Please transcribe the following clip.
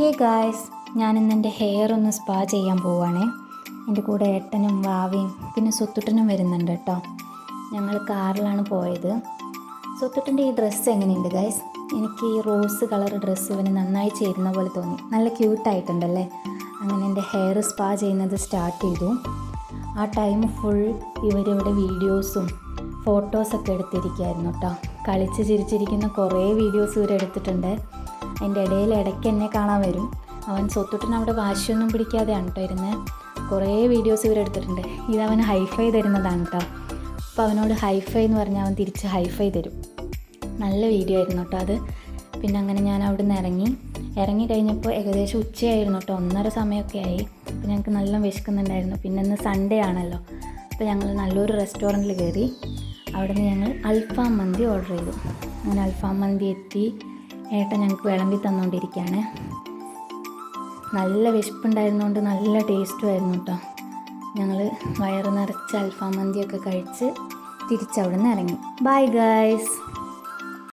Hey guys, ഞാനിന്ന് എൻ്റെ hair ഒന്ന് സ്പാ ചെയ്യാൻ പോവുകയാണേ. എൻ്റെ കൂടെ ഏട്ടനും വാവയും പിന്നെ സ്വത്തുട്ടനും വരുന്നുണ്ട് കേട്ടോ. ഞങ്ങൾ കാറിലാണ് പോയത്. സ്വത്തുട്ടൻ്റെ ഈ ഡ്രസ്സ് എങ്ങനെയുണ്ട് ഗായ്സ്? എനിക്ക് ഈ റോസ് കളർ ഡ്രസ്സ് ഇവന് നന്നായി ചേരുന്ന പോലെ തോന്നി. നല്ല ക്യൂട്ടായിട്ടുണ്ടല്ലേ. അങ്ങനെ എൻ്റെ ഹെയർ സ്പാ ചെയ്യുന്നത് സ്റ്റാർട്ട് ചെയ്തു. ആ ടൈം ഫുൾ ഇവരിവിടെ വീഡിയോസും ഫോട്ടോസൊക്കെ എടുത്തിരിക്കുകയായിരുന്നു കേട്ടോ. കളിച്ച് ചിരിച്ചിരിക്കുന്ന കുറേ വീഡിയോസ് ഇവരെടുത്തിട്ടുണ്ട്. അതിൻ്റെ ഇടയിൽ ഇടയ്ക്ക് എന്നെ കാണാൻ വരും. അവൻ സ്വത്തുട്ടൻ അവിടെ വാശിയൊന്നും പിടിക്കാതെയാണ് കേട്ടോ ഇരുന്ന്. കുറേ വീഡിയോസ് ഇവരെടുത്തിട്ടുണ്ട്. ഇതവൻ ഹൈഫൈ തരുന്നതാണ് കേട്ടോ. അപ്പോൾ അവനോട് ഹൈഫൈ എന്ന് പറഞ്ഞാൽ അവൻ തിരിച്ച് ഹൈഫൈ തരും. നല്ല വീഡിയോ ആയിരുന്നു കേട്ടോ അത്. പിന്നെ അങ്ങനെ ഞാൻ അവിടെ നിന്ന് ഇറങ്ങി കഴിഞ്ഞപ്പോൾ ഏകദേശം ഉച്ചയായിരുന്നു കേട്ടോ. 1:30 സമയമൊക്കെ ആയി. അപ്പോൾ ഞങ്ങൾക്ക് നല്ല വിശക്കുന്നുണ്ടായിരുന്നു. പിന്നെ ഇന്ന് സൺഡേ ആണല്ലോ. അപ്പോൾ ഞങ്ങൾ നല്ലൊരു റെസ്റ്റോറൻറ്റിൽ കയറി. അവിടെ നിന്ന് ഞങ്ങൾ അൽഫാം മന്തി ഓർഡർ ചെയ്തു. അങ്ങനെ അൽഫാം മന്തി എത്തി. ഏട്ടൻ ഞങ്ങൾക്ക് വിളമ്പി തന്നുകൊണ്ടിരിക്കുകയാണ്. നല്ല വിശപ്പുണ്ടായിരുന്നുകൊണ്ട് നല്ല ടേസ്റ്റുമായിരുന്നു കേട്ടോ. ഞങ്ങൾ വയറ് നിറച്ച് അൽഫാം മന്തിയൊക്കെ കഴിച്ച് തിരിച്ചവിടെ നിന്ന് ഇറങ്ങി. Bye guys.